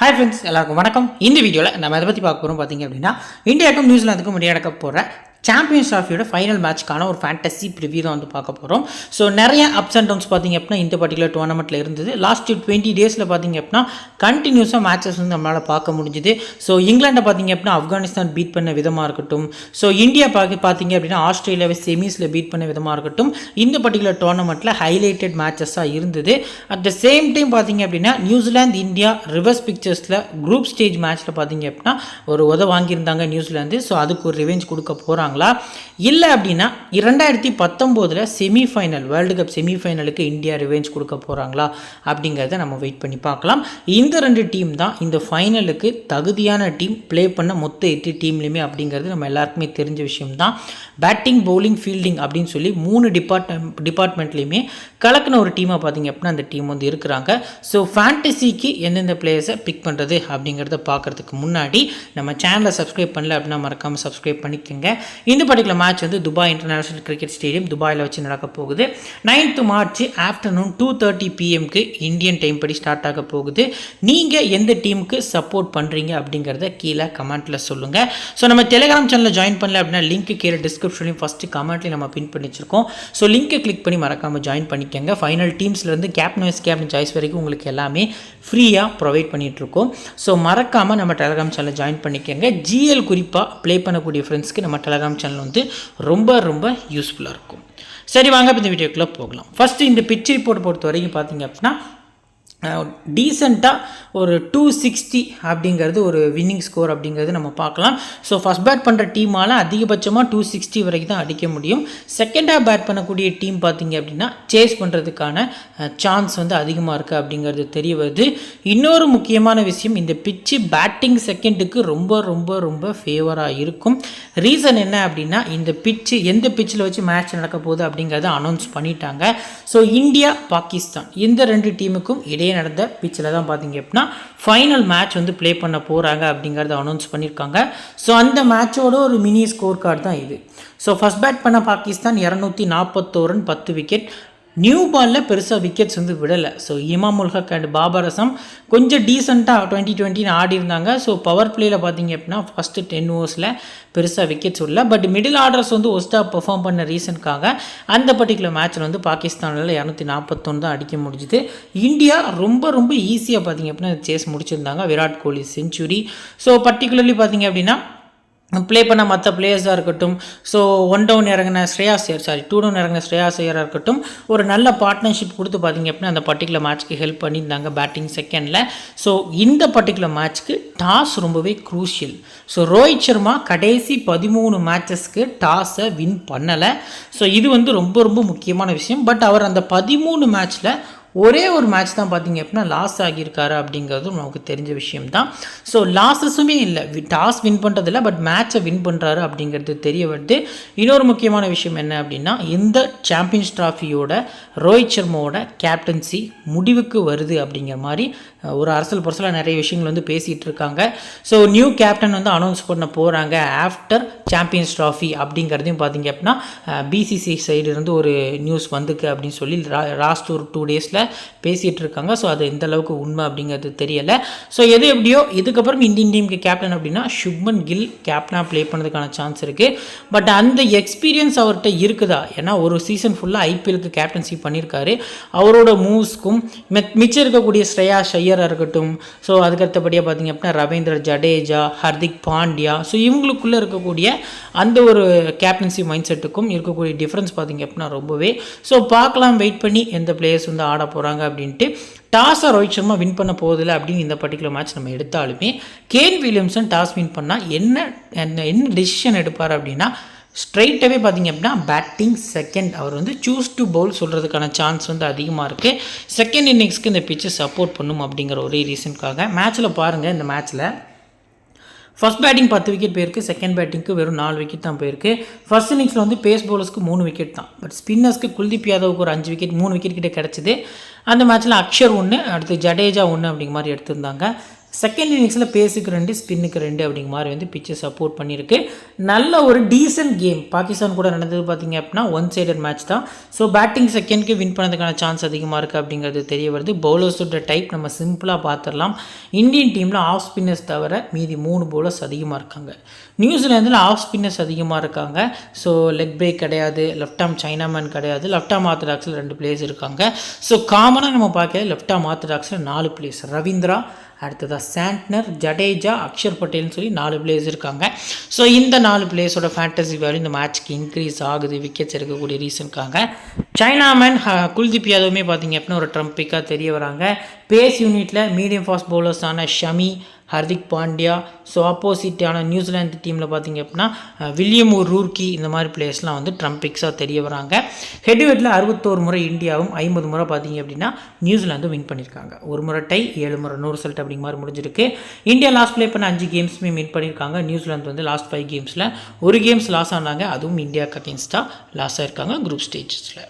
Hi friends, எல்லாருக்கும் வணக்கம். இந்த வீடியோவில் நம்ம எதை பற்றி பார்க்க போகிறோம் பார்த்தீங்க அப்படின்னா, இந்தியாவுக்கும் நியூசிலாந்துக்கும் நடக்க போகிற சாம்பியன்ஸ் ட்ராஃபியோட ஃபைனல் மேட்ச்க்கான ஒரு ஃபேண்டசி ப்ரிவியூ தான் வந்து பார்க்க போகிறோம். ஸோ நிறைய அப்ஸ் அண்ட் டவுன்ஸ் பார்த்திங்க அப்படின்னா இந்த பர்டிகுலர் டோர்னமெண்ட்டில் இருந்தது. லாஸ்ட் 20 டேஸில் பார்த்திங்க அப்படின்னா கண்டினியூஸாக மேட்சஸ் வந்து நம்மளால் பார்க்க முடிஞ்சுது. ஸோ இங்கிலாண்டை பார்த்திங்க அப்படின்னா ஆப்கானிஸ்தான் பீட் பண்ண விதமாக இருக்கட்டும், ஸோ இந்தியா பார்த்திங்க அப்படின்னா ஆஸ்திரேலியாவை செமிஸில் பீட் பண்ண விதமாக இருக்கட்டும், இந்த பர்டிகுலர் டோர்னமெண்ட்டில் ஹைலைட்டட் மேட்சஸாக இருந்தது. அட் த சேம் டைம் பார்த்திங்க அப்படின்னா நியூசிலாந்து இந்தியா ரிவர்ஸ் பிக்சர்ஸில் குரூப் ஸ்டேஜ் மேட்ச்சில் பார்த்திங்க அப்படின்னா ஒரு வாங்கியிருந்தாங்க நியூசிலாந்து. ஸோ அதுக்கு ஒரு ரிவெஞ்ச் கொடுக்க போகிறாங்க. இல்லை அப்படின்னா 2019 செமிஃபைனல் வேர்ல்டு கப் செமிஃபைனலுக்கு இந்தியா ரிவெஞ்ச் கொடுக்க போகிறாங்களா அப்படிங்கிறத நம்ம வெயிட் பண்ணி பார்க்கலாம். இந்த 2 டீம் தான் இந்த ஃபைனலுக்கு தகுதியான டீம், ப்ளே பண்ண மொத்த 8 டீம்லையுமே அப்படிங்கிறது நம்ம எல்லாருக்குமே தெரிஞ்ச விஷயம்தான். பேட்டிங், பவுலிங், ஃபீல்டிங் அப்படின்னு சொல்லி 3 டிபார்ட்மெண்ட்லேயுமே கலக்கின ஒரு டீமாக பார்த்திங்க அப்படின்னா அந்த டீம் வந்து இருக்கிறாங்க. ஸோ ஃபேண்டசிக்கு எந்தெந்த பிளேயர்ஸை பிக் பண்ணுறது அப்படிங்கிறத பார்க்குறதுக்கு முன்னாடி நம்ம சேனலை சப்ஸ்கிரைப் பண்ணல அப்படின்னா மறக்காமல் சப்ஸ்கிரைப் பண்ணிக்கோங்க. இந்த பர்டிகுலர் மேட்ச் வந்து துபாய் இன்டர்நேஷனல் கிரிக்கெட் ஸ்டேடியம் துபாயில் வச்சு நடக்க போகுது. 9th March afternoon 2:30 PM Indian time படி ஸ்டார்ட் ஆக போகுது. நீங்கள் எந்த டீமுக்கு சப்போர்ட் பண்ணுறீங்க அப்படிங்கிறத கீழே கமெண்ட்டில் சொல்லுங்கள். ஸோ நம்ம டெலிகிராம் சேனலில் ஜாயின் பண்ணல அப்படின்னா லிங்க் கீழே டிஸ்கிரிப்ஷன்லையும் ஃபஸ்ட்டு கமெண்ட்லையும் நம்ம பின் பண்ணி வச்சிருக்கோம். ஸோ லிங்க்கை கிளிக் பண்ணி மறக்காமல் ஜாயின் பண்ணிக்கோங்க. ஃபைனல் டீம்ஸ்லேருந்து கேப்டன் வைஸ் கேப்டன் சாய்ஸ் வரைக்கும் உங்களுக்கு எல்லாமே ஃப்ரீயாக ப்ரொவைட் பண்ணிகிட்ருக்கோம். ஸோ மறக்காமல் நம்ம டெலிகிராம் சேனலில் ஜாயின் பண்ணிக்கோங்க. ஜிஎல் குறிப்பாக ப்ளே பண்ணக்கூடிய ஃப்ரெண்ட்ஸ்க்கு நம்ம டெலிகிராம் சேனல் வந்து ரொம்ப யூஸ்ஃபுல்லாக இருக்கும். சரி, வாங்க இப்போ இந்த வீடியோக்குள்ளே போகலாம். ஃபஸ்ட்டு இந்த பிட்ச் ரிப்போர்ட் பொறுத்த வரைக்கும் பார்த்தீங்க அப்படின்னா டீசெண்டாக ஒரு 260 அப்படிங்கிறது ஒரு வின்னிங் ஸ்கோர் அப்படிங்கிறது நம்ம பார்க்கலாம். ஸோ ஃபஸ்ட் பேட் பண்ணுற டீமால் அதிகபட்சமாக 260 வரைக்கும் தான் அடிக்க முடியும். செகண்டாக பேட் பண்ணக்கூடிய டீம் பார்த்திங்க அப்படின்னா சேஸ் பண்ணுறதுக்கான சான்ஸ் வந்து அதிகமாக இருக்குது அப்படிங்கிறது தெரிய வருது. இன்னொரு முக்கியமான விஷயம், இந்த பிட்ச்சு பேட்டிங் செகண்டுக்கு ரொம்ப ஃபேவராக இருக்கும். ரீசன் என்ன அப்படின்னா, இந்த பிட்ச்சு எந்த பிட்ச்சில் வச்சு மேட்ச் நடக்க போகுது அப்படிங்கிறத அனௌன்ஸ் பண்ணிட்டாங்க. ஸோ இந்தியா, பாகிஸ்தான் இந்த 2 டீமுக்கும் இடையே நடந்த பிச்சில் தான் பார்த்தீங்க அப்படின்னா ஃபைனல் மேட்ச் வந்து ப்ளே பண்ண போகிறாங்க அப்படிங்கிறத அனௌன்ஸ் பண்ணியிருக்காங்க. ஸோ அந்த மேட்சோட ஒரு மினி ஸ்கோர் கார்டு தான் இது. ஸோ ஃபஸ்ட் பேட் பண்ண பாகிஸ்தான் 241 ரன் 10 விக்கெட். நியூ பாலில் பெருசாக விக்கெட்ஸ் வந்து விடலை. ஸோ இமாம் உல் ஹக் அண்ட் பாபர் அசம் கொஞ்சம் டீசெண்டாக 2020 ஆடி இருந்தாங்க. ஸோ பவர் பிளேயில் பார்த்தீங்க அப்படின்னா ஃபஸ்ட்டு 10 ஓவர்ஸில் பெருசாக விக்கெட்ஸ் இல்லை. பட் மிடில் ஆர்டர்ஸ் வந்து ஒஸ்ட்டாக பெர்ஃபார்ம் பண்ண ரீசனுக்காக அந்த பர்டிகுலர் மேட்ச்சில் வந்து பாகிஸ்தானில் 241 தான் அடிக்க முடிஞ்சுது. இந்தியா ரொம்ப ஈஸியாக பார்த்தீங்க அப்படின்னா chase முடிச்சிருந்தாங்க. Virat Kohli century. So particularly பார்த்தீங்க அப்படின்னா ப்ளே பண்ண மற்ற பிளேயர்ஸாக இருக்கட்டும், ஸோ 2 டவுன் இறங்கின ஸ்ரேயாஸ் ஐயராக இருக்கட்டும், ஒரு நல்ல பார்ட்னர்ஷிப் கொடுத்து பார்த்திங்க அப்படின்னா அந்த பர்டிகுலர் மேட்ச்க்கு ஹெல்ப் பண்ணியிருந்தாங்க பேட்டிங் செகண்டில். ஸோ இந்த பர்டிகுலர் மேட்ச்க்கு டாஸ் ரொம்பவே க்ரூஷியல். ஸோ ரோஹித் சர்மா கடைசி 13 மேட்சஸ்க்கு டாஸை வின் பண்ணலை. ஸோ இது வந்து ரொம்ப முக்கியமான விஷயம். பட் அவர் அந்த 13 மேட்ச்சில் ஒரே ஒரு மேட்ச் தான் பார்த்திங்க அப்படின்னா லாஸ் ஆகியிருக்காரு அப்படிங்கிறதும் நமக்கு தெரிஞ்ச விஷயம் தான். ஸோ லாஸஸுமே இல்லை, டாஸ் வின் பண்ணுறதில்ல, பட் மேட்சை வின் பண்ணுறாரு அப்படிங்கிறது தெரிய வருது. இன்னொரு முக்கியமான விஷயம் என்ன அப்படின்னா, இந்த சாம்பியன்ஸ் ட்ராஃபியோட ரோஹித் சர்மாவோட கேப்டன்சி முடிவுக்கு வருது அப்படிங்கிற மாதிரி ஒரு அரசல் புரசலாக நிறைய விஷயங்கள் வந்து பேசிகிட்டு இருக்காங்க. ஸோ நியூ கேப்டன் வந்து அனௌன்ஸ் பண்ண போகிறாங்க ஆஃப்டர் சாம்பியன்ஸ் ட்ராஃபி அப்படிங்கிறதையும் பார்த்திங்க அப்படின்னா பிசிசி சைடு இருந்து ஒரு நியூஸ் வந்துக்கு அப்படின்னு சொல்லி லாஸ்ட் ஒரு 2 டேஸில் பேசிகிட்டு இருக்காங்க. ஸோ அது எந்த அளவுக்கு உண்மை அப்படிங்கிறது தெரியலை. ஸோ எது எப்படியோ இதுக்கப்புறம் இந்தியன் டீமுக்கு கேப்டன் அப்படின்னா சுப்மன் கில் கேப்டனாக ப்ளே பண்ணதுக்கான சான்ஸ் இருக்குது. பட் அந்த எக்ஸ்பீரியன்ஸ் அவர்கிட்ட இருக்குதா? ஏன்னா ஒரு சீசன் ஃபுல்லாக ஐபிஎலுக்கு கேப்டன்சி பண்ணியிருக்காரு. அவரோட மூவ்ஸ்க்கும் மிச்சம் இருக்கக்கூடிய ஸ்ரேயாஸ் ஐயராக இருக்கட்டும், ஸோ அதுக்கடுத்தபடியாக பார்த்திங்க அப்படின்னா ரவீந்திர ஜடேஜா, ஹர்திக் பாண்டியா, ஸோ இவங்களுக்குள்ளே இருக்கக்கூடிய அந்த ஒரு கேப்டன்சி மைண்ட் செட்டுக்கும் இருக்கக்கூடிய டிஃப்ரென்ஸ் பார்த்திங்க அப்படின்னா ரொம்பவே. ஸோ பார்க்கலாம், வெயிட் பண்ணி எந்த பிளேயர்ஸ் வந்து ஆட போகிறாங்க அப்படின்ட்டு. டாஸை ரோஹித் சர்மா வின் பண்ண போவதில்லை அப்படின்னு இந்த பர்டிகுலர் மேட்ச் நம்ம எடுத்தாலுமே கேன் வில்லியம்சன் டாஸ் வின் பண்ணால் என்ன டெசிஷன் எடுப்பார் அப்படின்னா ஸ்ட்ரைட்டாகவே பார்த்திங்க அப்படின்னா பேட்டிங் செகண்ட் அவர் வந்து சூஸ் டு பவுல் சொல்கிறதுக்கான சான்ஸ் வந்து அதிகமாக இருக்குது. செகண்ட் இன்னிங்ஸ்க்கு இந்த பிச்சை சப்போர்ட் பண்ணும் அப்படிங்கிற ஒரே ரீசனுக்காக. மேட்ச்சில் பாருங்கள், இந்த மேட்ச்சில் ஃபஸ்ட் பேட்டிங் 10 விக்கெட் போயிருக்கு, செகண்ட் பேட்டிங்க்கு வெறும் 4 விக்கெட் தான் போயிருக்கு. ஃபர்ஸ்ட் இன்னிங்ஸில் வந்து பேஸ் பவுலர்ஸ்க்கு 3 விக்கெட் தான். பட் ஸ்பின்னர்ஸ்க்கு குல்தீப் யாதவுக்கு ஒரு 5 விக்கெட் 3 விக்கெட் கிட்டே கிடச்சிது. அந்த மேட்ச்சில் அக்ஷர் 1, அடுத்து ஜடேஜா 1 அப்படிங்கிற மாதிரி எடுத்திருந்தாங்க. செகண்ட் இன்னிங்ஸில் பேஸுக்கு 2 ஸ்பின்னுக்கு 2 அப்படிங்கிற மாதிரி வந்து பிச்சை சப்போர்ட் பண்ணியிருக்கு. நல்ல ஒரு டீசன்ட் கேம் பாகிஸ்தான் கூட நடந்தது பார்த்திங்க அப்படின்னா ஒன் சைடட் மேட்ச் தான். ஸோ பேட்டிங் செகண்ட்க்கு வின் பண்ணதுக்கான சான்ஸ் அதிகமாக இருக்குது அப்படிங்கிறது தெரிய வருது. பவுலர்ஸோட டைப் நம்ம சிம்பிளாக பார்த்துடலாம். இந்தியன் டீமில் ஆஃப் ஸ்பின்னர்ஸ் தவிர மீதி 3 பவுலர்ஸ் அதிகமாக இருக்காங்க. நியூசிலாந்தில் ஆஃப் ஸ்பின்னர்ஸ் அதிகமாக இருக்காங்க. ஸோ லெக் பிரேக் கிடையாது, லெஃப்ட் ஆர்ம் சைனாமேன் கிடையாது, லெஃப்ட் ஆர்ம் ஆர்த்தடாக்ஸில் 2 பிளேயர்ஸ் இருக்காங்க. ஸோ காமனாக நம்ம பார்க்க லெஃப்ட் ஆர்ம் ஆர்த்தடாக்ஸில் 4 பிளேயர்ஸ், ரவீந்திரா, அடுத்ததாக சாண்ட்னர், ஜடேஜா, அக்ஷர் பட்டேல்னு சொல்லி 4 பிளேயர்ஸ் இருக்காங்க. ஸோ இந்த 4 பிளேயர்ஸோட ஃபேண்டசி வேல்யூ இந்த மேட்ச்க்கு இன்க்ரீஸ் ஆகுது விக்கெட்ஸ் எடுக்கக்கூடிய ரீசனுக்காக. சைனாமேன் குல்தீப் யாதவுமே பார்த்திங்க அப்படின்னா ஒரு ட்ரம்ப் பிக்காக தெரிய வராங்க. பேஸ் யூனிட்டில் மீடியம் ஃபாஸ்ட் பவுலர்ஸான ஷமி, ஹர்திக் பாண்டியா, ஸோ ஆப்போசிட்டான நியூசிலாந்து டீமில் பார்த்திங்க அப்படின்னா வில்லியம் ரூர்கி, இந்த மாதிரி பிளேயர்ஸ்லாம் வந்து ட்ரம்ப் பிக்ஸாக தெரிய வராங்க. ஹெட்வெட்டில் 61 முறை இந்தியாவும் 50 முறை பார்த்திங்க அப்படின்னா நியூசிலாந்து வின் பண்ணியிருக்காங்க. ஒரு முறை டை, 7 முறை நோ ரிசல்ட் அப்படிங்கிற மாதிரி முடிஞ்சிருக்கு. இந்தியா லாஸ்ட் ப்ளே பண்ண 5 கேம்ஸுமே வின் பண்ணியிருக்காங்க. நியூசிலாந்து வந்து லாஸ்ட் 5 கேம்ஸில் ஒரு கேம்ஸ் லாஸ் ஆனாங்க. அதுவும் இந்தியாவுக்கு அகேன்ஸ்டாக லாஸ் ஆகிருக்காங்க குரூப் ஸ்டேஜஸில்.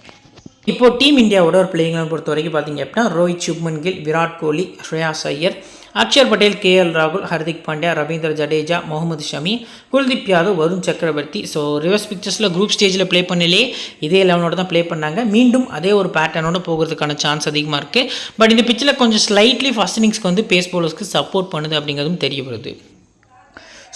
இப்போது டீம் இந்தியாவோட ஒரு பிளேயிங் பொறுத்த வரைக்கும் பார்த்திங்க அப்படின்னா ரோஹித், சுப்மன் கில், விராட் கோலி, ஸ்ரேயாஸ் ஐயர், அக்ஷர் பட்டேல், KL ராகுல், ஹர்திக் பாண்டியா, ரவீந்திர ஜடேஜா, முகமது ஷமி, குல்தீப் யாதவ், வருண் சக்கரவர்த்தி. ஸோ ரிவர்ஸ் பிக்சர்ஸில் குரூப் ஸ்டேஜில் ப்ளே பண்ணலே இதே 11ஓட தான் ப்ளே பண்ணாங்க. மீண்டும் அதே ஒரு பேட்டர்னோட போகிறதுக்கான சான்ஸ் அதிகமாக இருக்குது. பட் இந்த பிச்சில் கொஞ்சம் ஸ்லைட்லி ஃபர்ஸ்ட் இன்னிங்ஸ்க்கு வந்து பேஸ் பவுலர்ஸ்க்கு சப்போர்ட் பண்ணுது அப்படிங்கிறதும் தெரிய வருது.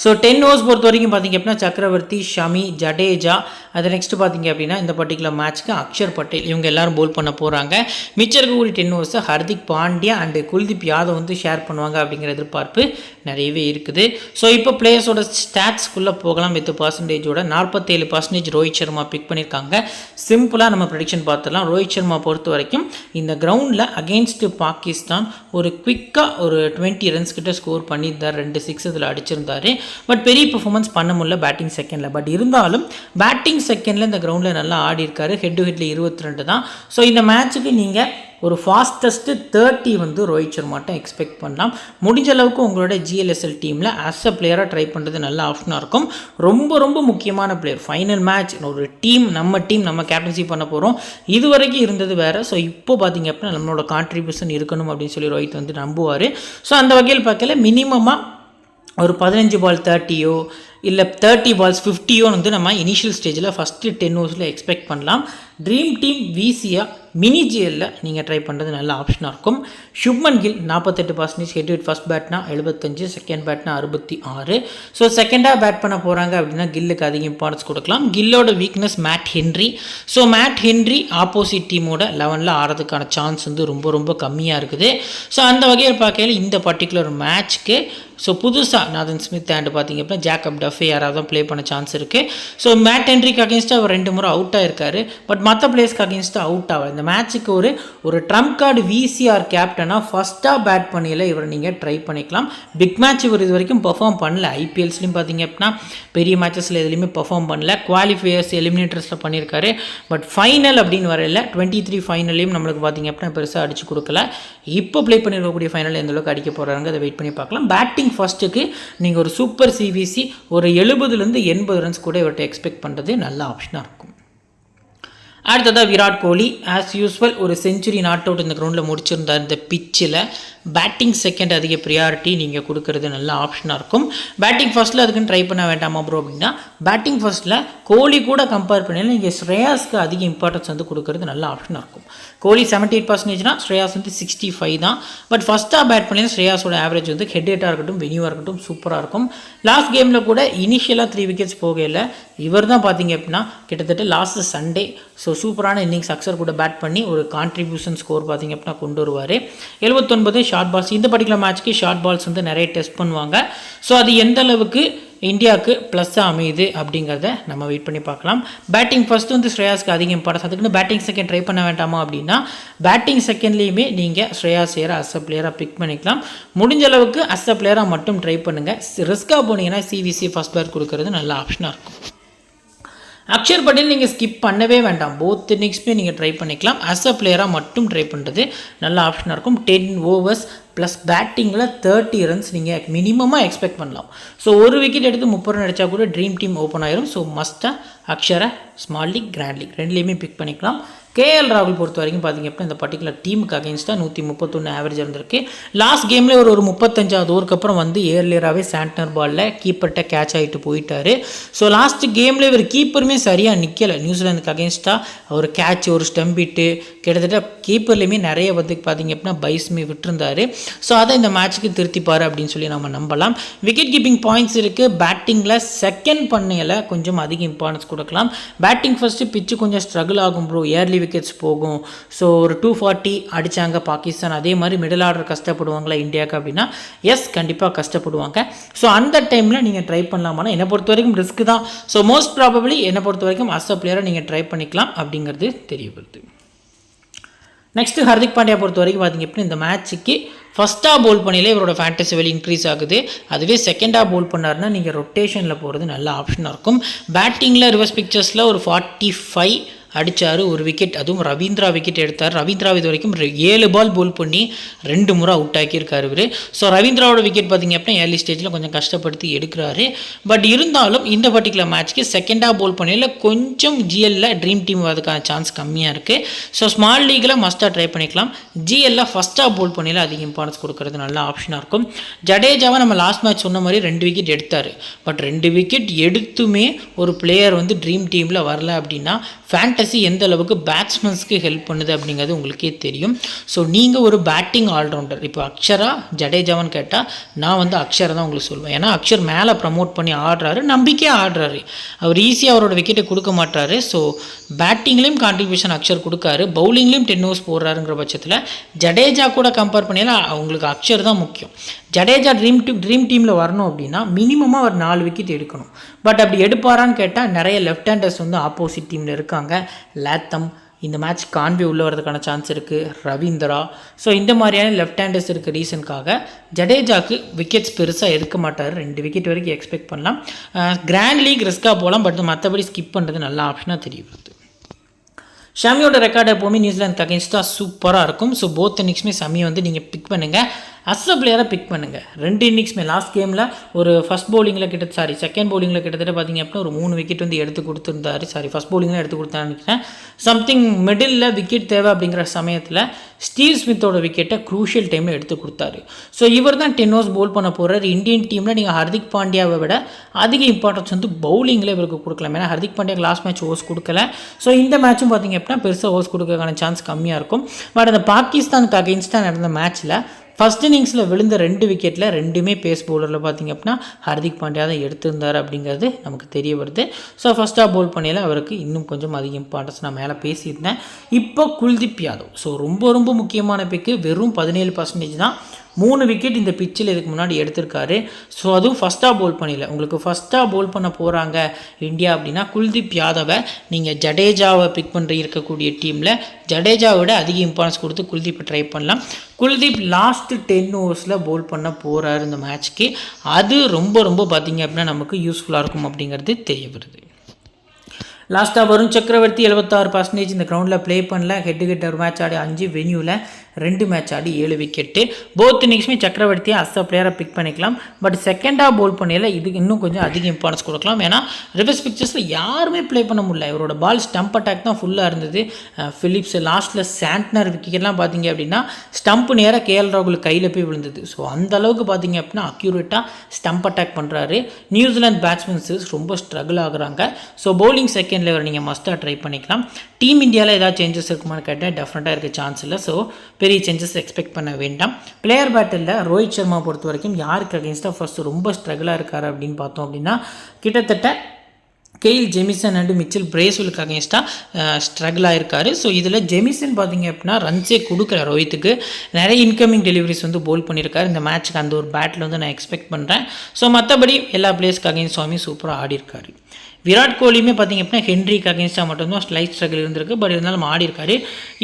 ஸோ 10 ஓவர்ஸ் பொறுத்த வரைக்கும் பார்த்திங்க அப்படின்னா சக்கரவர்த்தி, ஷமி, ஜடேஜா, அது நெக்ஸ்ட்டு பார்த்திங்க அப்படின்னா இந்த பர்டிகுலர் மேட்ச்க்கு அக்ஷர் பட்டேல், இவங்க எல்லோரும் போல் பண்ண போகிறாங்க. மிச்சம் இருக்கக்கூடிய 10 ஓவர்ஸை ஹர்திக் பாண்டியா அண்டு குல்தீப் யாதவ் வந்து ஷேர் பண்ணுவாங்க அப்படிங்கிற எதிர்பார்ப்பு நிறையவே இருக்குது. ஸோ இப்போ பிளேயர்ஸோட ஸ்டாட்ஸ்க்குள்ளே போகலாம். வித் பர்சன்டேஜோட 47% ரோஹித் சர்மா பிக் பண்ணியிருக்காங்க. சிம்பிளாக நம்ம ப்ரெடிக்ஷன் பார்த்துடலாம். ரோஹித் சர்மா பொறுத்த வரைக்கும் இந்த கிரவுண்டில் அகெயின்ஸ்டு பாகிஸ்தான் ஒரு குவிக்காக ஒரு 20 ரன்ஸ் கிட்ட ஸ்கோர் பண்ணியிருந்தார். 2 6 இதில் அடிச்சிருந்தார். பட் பெரிய பெர்ஃபார்மன்ஸ் பண்ண முடியல பேட்டிங் செகண்டில். பட் இருந்தாலும் பேட்டிங் செகண்டில் இந்த கிரவுண்டில் நல்லா ஆடி இருக்காரு. ஹெட் டு ஹெட்டில் 22 தான். ஸோ இந்த மேட்ச்சுக்கு நீங்கள் ஒரு ஃபாஸ்டஸ்ட்டு 30 வந்து ரோஹித் சர்மாட்ட எக்ஸ்பெக்ட் பண்ணலாம். முடிஞ்ச அளவுக்கு உங்களோட GLSL டீமில் ஆஸ் அ பிளேயராக ட்ரை பண்ணுறது நல்ல ஆப்ஷனாக இருக்கும். ரொம்ப ரொம்ப முக்கியமான பிளேயர். ஃபைனல் மேட்ச் ஒரு டீம் நம்ம கேப்டன்சி பண்ண போகிறோம். இது வரைக்கும் இருந்தது வேறு. ஸோ இப்போ பார்த்திங்க அப்படின்னா நம்மளோட கான்ட்ரிபியூஷன் இருக்கணும் அப்படின்னு சொல்லி ரோஹித் வந்து நம்புவார். ஸோ அந்த வகையில் பார்க்கல மினிமமாக ஒரு 15 பால் 30யோ இல்லை 30 பால்ஸ் 50யோ வந்து நம்ம இனிஷியல் ஸ்டேஜில் ஃபஸ்ட்டு 10 ஓவர்ஸில் எக்ஸ்பெக்ட் பண்ணலாம். ட்ரீம் டீம் VCயாக மினி GLல நீங்கள் ட்ரை பண்ணுறது நல்ல ஆப்ஷனாக இருக்கும். Shubman Gill 48% head with first பேட்னா 75, செகண்ட் பேட்னா 66. ஸோ செகண்டாக பேட் பண்ண போகிறாங்க அப்படின்னா கில்லுக்கு அதிக இம்பார்ட்டன்ஸ் கொடுக்கலாம். கில்லோட weakness Matt Henry. So Matt Henry opposite டீமோட 11ல் ஆறதுக்கான சான்ஸ் வந்து ரொம்ப ரொம்ப கம்மியாக இருக்குது. ஸோ அந்த வகையில் பார்க்கையில் இந்த பர்டிகுலர் மேட்ச்க்கு ஸோ புதுசாக நாதன் ஸ்மித் அண்ட் பார்த்திங்க அப்படின்னா ஜேக்கப் டஃபே யாராவது ப்ளே பண்ண சான்ஸ் இருக்குது. ஸோ மேட் ஹென்ரிக்கு அகேன்ஸ்டாக அவர் 2 முறை அவுட் ஆகிருக்காரு. பட் மற்ற பிளேயர்ஸ்க்கு அகேன்ஸ்டாக அவுட் ஆகல. இந்த மேட்ச்சுக்கு ஒரு ட்ரம்ப் கார்டு VCR கேப்டனாக ஃபஸ்ட்டாக பேட் பண்ணியில் இவரை நீங்கள் ட்ரை பண்ணிக்கலாம். பிக் மேட்ச் இவர் இது வரைக்கும் பெர்ஃபார்ம் பண்ணல. IPLஸ்லையும் பார்த்திங்க அப்படின்னா பெரிய மேட்சஸில் எதுலேயுமே பெர்ஃபார்ம் பண்ணல. குவாலிஃபையர்ஸ் எலிமினேட்டர்ஸில் பண்ணியிருக்காரு. பட் ஃபைனல் அப்படின்னு வரையில் 23 ஃபைனல்லையும் நம்மளுக்கு பார்த்திங்க அப்படின்னா பெருசாக அடிச்சு கொடுக்கல. இப்போ ப்ளே பண்ணியிருக்கக்கூடிய ஃபைனல் எந்த அளவுக்கு அடிக்க போகிறாங்க அதை வெயிட் பண்ணி பார்க்கலாம். பேட்டிங் ஃபர்ஸ்ட்டுக்கு நீங்கள் ஒரு சூப்பர் CVC ஒரு 70லேருந்து 80 ரன்ஸ் கூட இவர்கிட்ட எக்ஸ்பெக்ட் பண்ணுறது நல்ல ஆப்ஷனாக இருக்கும். அடுத்ததாக விராட் கோலி ஆஸ் யூஸ்வல் ஒரு செஞ்சுரி நாட் அவுட் இந்த கிரவுண்டில் முடிச்சிருந்தார். இந்த பிச்சில் பேட்டிங் செகண்ட் அதிக ப்ரியாரிட்டி நீங்கள் கொடுக்கறது நல்ல ஆப்ஷனாக இருக்கும். பேட்டிங் ஃபர்ஸ்ட்டில் அதுக்குன்னு ட்ரை பண்ண வேண்டாமா ப்ரோ அப்படின்னா பேட்டிங் ஃபர்ஸ்ட்டில் கோலி கூட கம்பேர் பண்ணி நீங்கள் ஸ்ரேயாஸ்க்கு அதிக இம்பார்ட்டன்ஸ் வந்து கொடுக்கறது நல்ல ஆப்ஷனாக இருக்கும். கோலி 78%னா ஸ்ரேயாஸ் வந்து 65 தான். பட் ஃபஸ்ட்டாக பேட் பண்ணி ஸ்ரேயாஸோட ஆவரேஜ் வந்து ஹெட்டாக இருக்கட்டும் வெனியூவாக இருக்கட்டும் சூப்பராக இருக்கும். லாஸ்ட் கேமில் கூட இனிஷியலாக 3 விக்கெட்ஸ் போகல. இவர் தான் பார்த்தீங்க அப்படின்னா கிட்டத்தட்ட லாஸ்ட் சண்டே ஸோ சூப்பரான இன்னிங்ஸ் அக்ஷர் கூட பேட் பண்ணி ஒரு கான்ட்ரிபியூஷன் ஸ்கோர் பார்த்திங்க அப்படின்னா கொண்டு வருவார். 79 ஷார்ட் பால்ஸ். இந்த பர்டிகுலர் மேட்ச்க்கு ஷார்ட் பால்ஸ் வந்து நிறைய டெஸ்ட் பண்ணுவாங்க. ஸோ அது எந்த அளவுக்கு இந்தியாவுக்கு ப்ளஸ்ஸாக அமையுது அப்படிங்கிறத நம்ம வெயிட் பண்ணி பார்க்கலாம். பேட்டிங் ஃபஸ்ட்டு வந்து ஸ்ரேயாஸ்க்கு அதிக இம்பார்ட்டன்ஸ். அதுக்குன்னு பேட்டிங் செகண்ட் ட்ரை பண்ண வேண்டாமா அப்படின்னா பேட்டிங் செகண்ட்லேயுமே நீங்கள் ஸ்ரேயாஸ் ஐயரை அஸ் அ பிளேயராக பிக் பண்ணிக்கலாம். முடிஞ்ச அளவுக்கு அஸ் அ பிளேயராக மட்டும் ட்ரை பண்ணுங்கள். ரிஸ்க்காக போனீங்கன்னா CVC ஃபஸ்ட் பேட் கொடுக்கறது நல்ல ஆப்ஷனாக இருக்கும். அக்ஷர் பட்டேல் நீங்கள் ஸ்கிப் பண்ணவே வேண்டாம். போத் இன்னிங்ஸுமே நீங்கள் ட்ரை பண்ணிக்கலாம். அஸ் அ பிளேயராக மட்டும் ட்ரை பண்ணுறது நல்ல ஆப்ஷனாக இருக்கும். 10 ஓவர்ஸ் ப்ளஸ் பேட்டிங்கில் 30 ரன்ஸ் நீங்கள் மினிமமாக எக்ஸ்பெக்ட் பண்ணலாம். ஸோ ஒரு விக்கெட் எடுத்து 30 ரன் அடித்தா கூட ட்ரீம் டீம் ஓப்பன் ஆயிரும். ஸோ மஸ்ட்டாக அக்ஷரை ஸ்மால் லீக் கிராண்ட் லீக் ரெண்டுலேயுமே பிக் பண்ணிக்கலாம். கேஎல் ராகுல் பொறுத்த வரைக்கும் பார்த்தீங்க அப்படின்னா இந்த பர்டிகுலர் டீமுக்கு அகேன்ஸ்டாக 131 ஆவரேஜ் இருந்திருக்கு. லாஸ்ட் கேமில் ஒரு 35வது ஓவருக்கு அப்புறம் வந்து ஏர்லியராகவே சாண்டனர் பாலில் கீப்பர்கிட்ட கேட்ச் ஆகிட்டு போயிட்டார். ஸோ லாஸ்ட் கேமில் இவர் கீப்பருமே சரியாக நிற்கலை. நியூசிலாந்துக்கு அகேன்ஸ்டாக ஒரு கேட்ச், ஒரு ஸ்டம்பிட்டு கிட்டத்தட்ட கீப்பர்லேயுமே நிறைய வந்து பார்த்தீங்க அப்படின்னா பைஸ்மே விட்டுருந்தார். ஸோ அதை இந்த மேட்ச்சுக்கு திருத்திப்பார் அப்படின்னு சொல்லி நம்ம நம்பலாம். விக்கெட் கீப்பிங் பாயிண்ட்ஸ் இருக்குது. பேட்டிங்கில் செகண்ட் பண்ணையில் கொஞ்சம் அதிக இம்பார்ட்டன்ஸ் கொடுக்கலாம். பேட்டிங் ஃபஸ்ட்டு பிச்சு கொஞ்சம் ஸ்ட்ரகிள் ஆகும் ப்ரோ, ஏர்லி விக்கெட்ஸ் போகும். ஸோ ஒரு 240 அடித்தாங்க பாகிஸ்தான். அதே மாதிரி மிடில் ஆர்டர் கஷ்டப்படுவாங்களா இந்தியாவுக்கு அப்படின்னா எஸ், கண்டிப்பாக கஷ்டப்படுவாங்க. ஸோ அந்த டைமில் நீங்கள் ட்ரை பண்ணலாமான்னா என்னை பொறுத்த வரைக்கும் ரிஸ்க் தான். ஸோ மோஸ்ட் ப்ராபபிளி என்னை பொறுத்த வரைக்கும் அஸ் அ பிளேயரை நீங்கள் ட்ரை பண்ணிக்கலாம் அப்படிங்கிறது தெரிய வருது. நெக்ஸ்ட்டு ஹர்திக் பாண்டியா பொறுத்த வரைக்கும் பார்த்தீங்க அப்படின்னா இந்த மேட்ச்சுக்கு ஃபஸ்ட்டாக பவுல் பண்ணிலே இவரோட ஃபேண்டசி வேல்யூ இன்க்ரீஸ் ஆகுது. அதுவே செகண்டாக பவுல் பண்ணாருன்னா நீங்கள் ரொட்டேஷனில் போகிறது நல்ல ஆப்ஷனாக இருக்கும். பேட்டிங்கில் ரிவர்ஸ் பிக்சர்ஸில் ஒரு 45 அடித்தார், ஒரு விக்கெட், அதுவும் ரவீந்திரா விக்கெட் எடுத்தார். ரவீந்திரா இது வரைக்கும் 7 பால் போல் பண்ணி 2 முறை அவுட் ஆக்கியிருக்காரு இவர். ஸோ ரவீந்திராவோட விக்கெட் பார்த்திங்க அப்படின்னா ஏர்லி ஸ்டேஜில் கொஞ்சம் கஷ்டப்படுத்தி எடுக்கிறாரு. பட் இருந்தாலும் இந்த பர்டிகுலர் மேட்ச்க்கு செகண்டாக போல் பண்ணியில் கொஞ்சம் ஜிஎல்ல ட்ரீம் டீம் வரதுக்கான சான்ஸ் கம்மியாக இருக்குது. ஸோ ஸ்மால் லீக்கில் மஸ்ட்டாக ட்ரை பண்ணிக்கலாம். ஜிஎல்ல ஃபஸ்ட்டாக போல் பண்ணியில் அதிக இம்பார்ட்டன்ஸ் கொடுக்கறது நல்ல ஆப்ஷனாக இருக்கும். ஜடேஜாவை நம்ம லாஸ்ட் மேட்ச் சொன்ன மாதிரி 2 விக்கெட் எடுத்தார். பட் 2 விக்கெட் எடுத்துமே ஒரு பிளேயர் வந்து ட்ரீம் டீமில் வரல அப்படின்னா ஃபேண்டசி எந்த அளவுக்கு பேட்ஸ்மேன்ஸ்க்கு ஹெல்ப் பண்ணுது அப்படிங்கிறது உங்களுக்கே தெரியும். ஸோ நீங்கள் ஒரு பேட்டிங் ஆல்ரவுண்டர், இப்போ அக்ஷரா ஜடேஜாவான்னு கேட்டால் நான் வந்து அக்ஷரை தான் உங்களுக்கு சொல்லுவேன். ஏன்னா அக்ஷர் மேலே ப்ரமோட் பண்ணி ஆடுறாரு, நம்பிக்கையாக ஆடுறாரு. அவர் ஈஸியாக அவரோட விக்கெட்டை கொடுக்க மாட்டாரு. ஸோ பேட்டிங்லேயும் கான்ட்ரிபியூஷன் அக்ஷர் கொடுக்காரு, பவுலிங்லேயும் 10 ஓவர்ஸ் போடுறாருங்கிற பட்சத்தில் ஜடேஜா கூட கம்பேர் பண்ணினா அவங்களுக்கு அக்ஷர் தான் முக்கியம். ஜடேஜா ட்ரீம் டீமில் வரணும் அப்படின்னா மினிமமாக ஒரு 4 விக்கெட் எடுக்கணும். பட் அப்படி எடுப்பாரான்னு கேட்டால் நிறைய லெஃப்ட் ஹேண்டர்ஸ் வந்து ஆப்போசிட் டீமில் இருக்காங்க. லேத்தம் இந்த மேட்ச் கான்வே உள்ள வரதுக்கான சான்ஸ் இருக்குது, ரவீந்திரா. ஸோ இந்த மாதிரியான லெஃப்ட் ஹேண்டர்ஸ் இருக்க ரீசனுக்காக ஜடேஜாக்கு விக்கெட்ஸ் பெருசாக எடுக்க மாட்டார். 2 விக்கெட் வரைக்கும் எக்ஸ்பெக்ட் பண்ணலாம். கிராண்ட் லீக் ரிஸ்க்காக போகலாம், பட் மற்றபடி ஸ்கிப் பண்ணுறது நல்ல ஆப்ஷனாக தெரியுது. ஷமியோட ரெக்கார்டு எப்போவுமே நியூசிலாந்துக்கு அகேன்ஸ்டாக சூப்பராக இருக்கும். ஸோ போத் இன்னிங்ஸுமே ஷமியை வந்து நீங்கள் பிக் பண்ணுங்கள், அஸ் அ பிளேயராக பிக் பண்ணுங்கள். 2 இன்னிங்ஸுமே லாஸ்ட் கேமில் ஒரு ஃபஸ்ட் பவுலிங்கில் செகண்ட் பவுலிங்கில் கிட்டத்தட்ட பார்த்திங்க அப்படின்னா ஒரு 3 விக்கெட் வந்து எடுத்து கொடுத்துருந்தாரு. ஃபஸ்ட் பவுலிங்கில் எடுத்து கொடுத்தான்னு நினைக்கிறேன். சம்திங் மிடில் விக்கெட் தேவை அப்படிங்கிற சமயத்தில் ஸ்டீவ் ஸ்மித்தோட விக்கெட்டை க்ரூஷியல் டைமில் எடுத்து கொடுத்தாரு. ஸோ இவர் தான் 10 ஓவர்ஸ் பவுல் பண்ண போகிறார். இந்தியன் டீமில் நீங்கள் ஹர்திக் பாண்டியாவை விட அதிக இம்பார்ட்டன்ஸ் வந்து பவுலிங்கில் இவருக்கு கொடுக்கலாம். ஏன்னா ஹர்திக் பாண்டியாவுக்கு லாஸ்ட் மேட்ச் ஓவர்ஸ் கொடுக்கல. ஸோ இந்த மேட்சும் பார்த்திங்க அப்படின்னா பெருசாக ஓவர்ஸ் கொடுக்கறதுக்கான சான்ஸ் கம்மியாக இருக்கும். பட் அந்த பாகிஸ்தானுக்கு அகெயின்ஸ்டாக நடந்த மேட்ச்சில் ஃபஸ்ட் இன்னிங்ஸில் விழுந்த 2 விக்கெட்டில் 2மே பேஸ் பவுலரில் பார்த்திங்க அப்படின்னா ஹர்திக் பாண்டியா தான் எடுத்திருந்தார் அப்படிங்கிறது நமக்கு தெரிய வருது. ஸோ ஃபஸ்ட்டாக பவுல் பண்ணியில் அவருக்கு இன்னும் கொஞ்சம் அதிக இம்பார்ட்டன்ஸ் நான் மேலே பேசியிருந்தேன். இப்போ குல்தீப் யாதவ் ஸோ ரொம்ப முக்கியமான பிக்கு, வெறும் 17% தான். 3 விக்கெட் இந்த பிச்சில் இதுக்கு முன்னாடி எடுத்திருக்காரு. ஸோ அதுவும் ஃபஸ்ட்டாக பவுல் பண்ணியில். உங்களுக்கு ஃபஸ்ட்டாக பவுல் பண்ண போகிறாங்க இந்தியா அப்படின்னா குல்தீப் யாதவை நீங்கள் ஜடேஜாவை பிக் பண்ணி இருக்கக்கூடிய டீமில் ஜடேஜாவோட அதிக இம்பார்ட்டன்ஸ் கொடுத்து குல்தீப்பை ட்ரை பண்ணலாம். குல்தீப் லாஸ்ட்டு 10 ஓவர்ஸில் பவுல் பண்ண போகிறாரு இந்த மேட்ச்க்கு. அது ரொம்ப பார்த்திங்க அப்படின்னா நமக்கு யூஸ்ஃபுல்லாக இருக்கும் அப்படிங்கிறது தெரிய வருது. லாஸ்ட்டாக வருண் சக்கரவர்த்தி 76% இந்த கிரவுண்டில் ப்ளே பண்ணல. ஹெட் ஒரு மேட்ச் ஆடி 5, வென்யூவில் 2 மேட்ச் ஆடி 7 விக்கெட்டு. போத் இன்னிங்ஸுமே சக்கரவர்த்தியை அஸ் அ பிளேயராக பிக் பண்ணிக்கலாம். பட் செகண்டாக பவுல் பண்ணியில் இதுக்கு இன்னும் கொஞ்சம் அதிக இம்பார்ட்டன்ஸ் கொடுக்கலாம். ஏன்னா ரிவர்ஸ் பிக்சர்ஸில் யாருமே ப்ளே பண்ண முடியல. இவரோட பால் ஸ்டம்ப் அட்டாக் தான் ஃபுல்லாக இருந்தது. ஃபிலிப்ஸ் லாஸ்ட்டில் சாண்ட்னர் விக்கெட்லாம் பார்த்தீங்க அப்படின்னா ஸ்டம்ப் நேராக கேஎல் ராகுல் கையில் போய் விழுந்தது. ஸோ அந்தளவுக்கு பார்த்தீங்க அப்படின்னா அக்யூரேட்டாக ஸ்டம்ப் அட்டாக் பண்ணுறாரு. நியூசிலாந்து பேட்ஸ்மேன்ஸ் ரொம்ப ஸ்ட்ரகிள் ஆகுறாங்க. ஸோ பவுலிங் செகண்ட் லெவல் நீங்கள் மஸ்ட்டாக ட்ரை பண்ணிக்கலாம். டீம் இந்தியாவில் ஏதாவது சேஞ்சஸ் இருக்குமான்னு கேட்டால் டெஃபினட்டாக இருக்க சான்ஸ் இல்லை. ஸோ பெரிய சேஞ்சஸ் எக்ஸ்பெக்ட் பண்ண வேண்டாம். பிளேயர் பேட்டில் ரோஹித் சர்மா பொறுத்த வரைக்கும் யாருக்கு அகேன்ஸ்டாக ஃபஸ்ட்டு ரொம்ப ஸ்ட்ரகிளாக இருக்கார் அப்படின்னு பார்த்தோம் அப்படின்னா கிட்டத்தட்ட கெயில் ஜெமிசன் அண்டு மிச்சல் பிரேஸ்வெலுக்கு அகேன்ஸ்டாக ஸ்ட்ரகிள் ஆகிருக்காரு. ஸோ இதில் ஜெமிசன் பார்த்திங்க அப்படின்னா ரன்ஸே கொடுக்கல ரோஹித்துக்கு. நிறைய இன்கமிங் டெலிவரிஸ் வந்து போல் பண்ணியிருக்காரு இந்த மேட்ச்சுக்கு. அந்த ஒரு பேட்டில் வந்து நான் எக்ஸ்பெக்ட் பண்ணுறேன். ஸோ மற்றபடி எல்லா பிளேயர்ஸ்க்கு அகேன்ஸ்ட் சுவாமி சூப்பராக ஆடிருக்காரு. விராட் கோலியுமே பார்த்திங்க அப்படின்னா ஹென்ரிக்கு அகேன்ஸ்டாக மட்டும்தான் ஸ்லைட் ஸ்ட்ரகிள் இருந்திருக்கு. பட் இருந்தாலும் ஆடி இருக்காரு.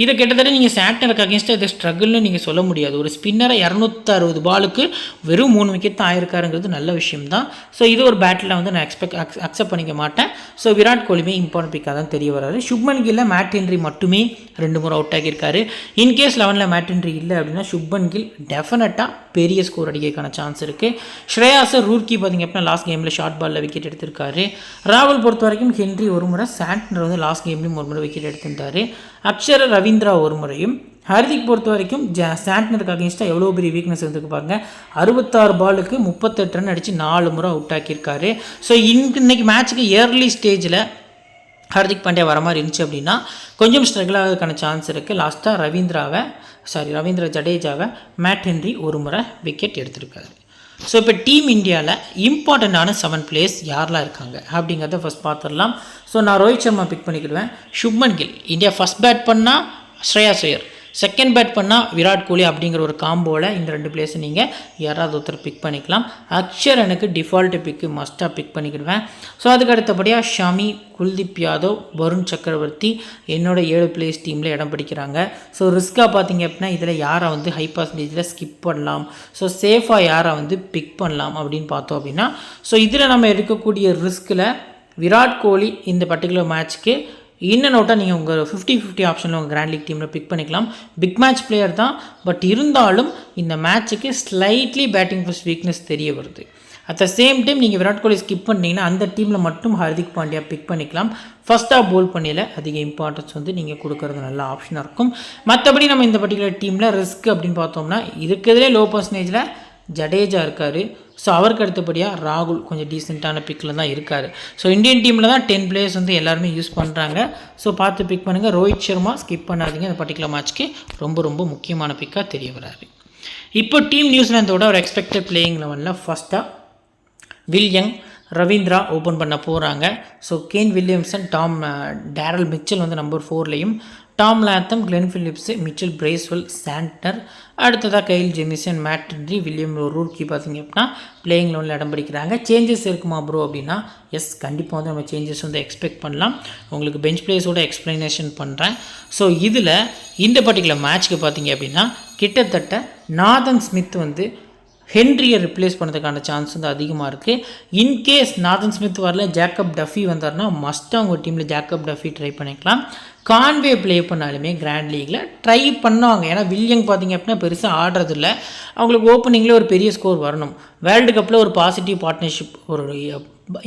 இதை கிட்டத்தட்ட நீங்கள் சாண்டனருக்கு அகேன்ஸ்டாக இதை ஸ்ட்ரகிள்னு நீங்கள் சொல்ல முடியாது. ஒரு ஸ்பின்னரை 260 பாலுக்கு வெறும் 3 விக்கெட் தான் ஆயிருக்காருங்கிறது நல்ல விஷயம் தான். ஸோ இது ஒரு பேட்டில் வந்து நான் அக்செப்ட் பண்ணிக்க மாட்டேன். ஸோ விராட் கோலியுமே இம்பார்ட்டன்ட் பிக்காக தான் தெரிய வராரு. சுப்மன் கில்ல மேட் ஹென்ரி மட்டுமே 2 முறை அவுட் ஆகியிருக்காரு. இன்கேஸ் 11ல் மேட் ஹென்ரி இல்லை அப்படின்னா சுப்மன் கில் டெஃபினட்டாக பெரிய ஸ்கோர் அடிக்கிறதுக்கான சான்ஸ் இருக்குது. ஸ்ரேயாஸர் ரூர்க்கி பார்த்திங்க அப்படின்னா லாஸ்ட் கேமில் ஷார்ட் பாலில் விக்கெட் எடுத்திருக்காரு. ராகுல் ராகுல் பொறுத்த வரைக்கும் ஹென்றி ஒரு முறை, சாண்ட்னர் வந்து லாஸ்ட் கேம்லேயும் ஒரு முறை விக்கெட் எடுத்திருந்தார். அக்ஷர ரவீந்திரா ஒரு முறையும். ஹார்திக் பொறுத்த வரைக்கும் சாண்ட்னருக்கு அகேன்ஸ்டாக எவ்வளோ பெரிய வீக்னஸ் இருந்துருக்கு பாருங்க. 66 பாலுக்கு 38 ரன் அடித்து 4 முறை அவுட் ஆக்கியிருக்காரு. ஸோ இன்னைக்கு மேட்ச்சுக்கு ஏர்லி ஸ்டேஜில் ஹார்திக் பாண்டியா வர மாதிரி இருந்துச்சு அப்படின்னா கொஞ்சம் ஸ்ட்ரகிள் ஆகிறதுக்கான சான்ஸ் இருக்குது. லாஸ்ட்டாக ரவீந்திர ஜடேஜாவை மேட் ஹென்றி ஒரு முறை விக்கெட் எடுத்திருக்காரு. ஸோ இப்போ டீம் இந்தியாவில் இம்பார்ட்டண்ட்டான 7 பிளேயர்ஸ் யாரெலாம் இருக்காங்க அப்படிங்கிறத ஃபஸ்ட் பார்த்துடலாம். ஸோ நான் ரோஹித் சர்மா பிக் பண்ணிக்கிடுவேன். Shubman Gill. India first bat பண்ணால் ஸ்ரேயாஸ் ஐயர், செகண்ட் பேட் பண்ணால் விராட் கோலி அப்படிங்கிற ஒரு காம்போவில் இந்த 2 பிளேஸை நீங்கள் யாராவது ஒருத்தர் பிக் பண்ணிக்கலாம். அக்ஷர் எனக்கு டிஃபால்ட்டு பிக்கு மஸ்ட்டாக பிக் பண்ணிக்கிடுவேன். ஸோ அதுக்கு அடுத்தபடியாக ஷமி, குல்தீப் யாதவ், வருண் சக்கரவர்த்தி என்னோட 7 பிளேஸ் டீமில் இடம் பிடிக்கிறாங்க. ஸோ ரிஸ்க்காக பார்த்தீங்க அப்படின்னா இதில் யாரை வந்து ஹை பர்சன்டேஜில் ஸ்கிப் பண்ணலாம், ஸோ சேஃபாக யாரை வந்து பிக் பண்ணலாம் அப்படின்னு பார்த்தோம் அப்படின்னா, ஸோ இதில் நம்ம எடுக்கக்கூடிய ரிஸ்கில் விராட் கோலி இந்த பர்டிகுலர் மேட்ச்க்கு இன் அண்ட் அவுட்டாக நீங்கள் உங்கள் 50-50 ஆப்ஷனில் உங்கள் கிராண்ட் லீக் டீமில் பிக் பண்ணிக்கலாம். பிக் மேட்ச் பிளேயர் தான், பட் இருந்தாலும் இந்த மேட்ச்சுக்கு ஸ்லைட்லி பேட்டிங் ஃபர்ஸ்ட் வீக்னஸ் தெரிய வருது. அட் த சேம் டைம் நீங்கள் விராட் கோலி ஸ்கிப் பண்ணிங்கன்னா அந்த டீமில் மட்டும் ஹார்திக் பாண்டியா பிக் பண்ணிக்கலாம். ஃபஸ்ட்டாக போல் பண்ணியில் அதிக இம்பார்ட்டன்ஸ் வந்து நீங்கள் கொடுக்கறது நல்ல ஆப்ஷனாக இருக்கும். மற்றபடி நம்ம இந்த பர்டிகுலர் டீமில் ரிஸ்க் அப்படின்னு பார்த்தோம்னா இருக்கிறதுலே லோ பர்சன்டேஜில் ஜடேஜா இருக்கார். ஸோ அவருக்கு அடுத்தபடியாக ராகுல் கொஞ்சம் டீசெண்டான பிக்கில் தான் இருக்கார். ஸோ இந்தியன் டீமில் தான் 10 பிளேயர்ஸ் வந்து எல்லாருமே யூஸ் பண்ணுறாங்க. ஸோ பார்த்து பிக் பண்ணுங்கள். ரோஹித் சர்மா ஸ்கிப் பண்ணாதீங்க. இந்த பர்டிகுலர் மேட்ச்க்கு ரொம்ப முக்கியமான பிக்காக தெரிய வராது. இப்போ டீம் நியூசிலாந்தோட ஒரு எக்ஸ்பெக்டட் பிளேயிங் லெவனில் ஃபஸ்ட்டாக வில் யங், ரவீந்திரா ஓப்பன் பண்ண போகிறாங்க. So Kane Williamson, Daryl Mitchell வந்து நம்பர் 4லையும், Tom Latham, Glenn Phillips, Mitchell Bracewell, Santner, அடுத்ததாக Kyle Jamieson, Matt Henry, William Rourke பார்த்தீங்க அப்படின்னா பிளேயிங் லெவனில் இடம் பிடிக்கிறாங்க. சேஞ்சஸ் இருக்குமா ப்ரோ அப்படின்னா எஸ், கண்டிப்பாக வந்து நம்ம சேஞ்சஸ் வந்து எக்ஸ்பெக்ட் பண்ணலாம். உங்களுக்கு பெஞ்ச் பிளேயர்ஸோட எக்ஸ்ப்ளனேஷன் பண்ணுறேன். ஸோ இதில் இந்த பர்டிகுலர் மேட்ச்க்கு பார்த்தீங்க அப்படின்னா கிட்டத்தட்ட நாதன் ஸ்மித் வந்து ஹென்ரியை ரிப்ளேஸ் பண்ணுறதுக்கான சான்ஸ் வந்து அதிகமாக இருக்குது. இன்கேஸ் நாதன் ஸ்மித் வரல, ஜேக்கப் டஃபி வந்தார்னா மஸ்ட்டாக உங்கள் டீமில் ஜேக்கப் டஃபி ட்ரை பண்ணிக்கலாம். கான்வே ப்ளே பண்ணாலுமே கிராண்ட் லீகில் ட்ரை பண்ணுவாங்க. ஏன்னா வில்லியங் பார்த்திங்க அப்படின்னா பெருசாக ஆடுறதில்ல. அவங்களுக்கு ஓப்பனிங்கில் ஒரு பெரிய ஸ்கோர் வரணும். வேர்ல்டு கப்பில் ஒரு பாசிட்டிவ் பார்ட்னர்ஷிப், ஒரு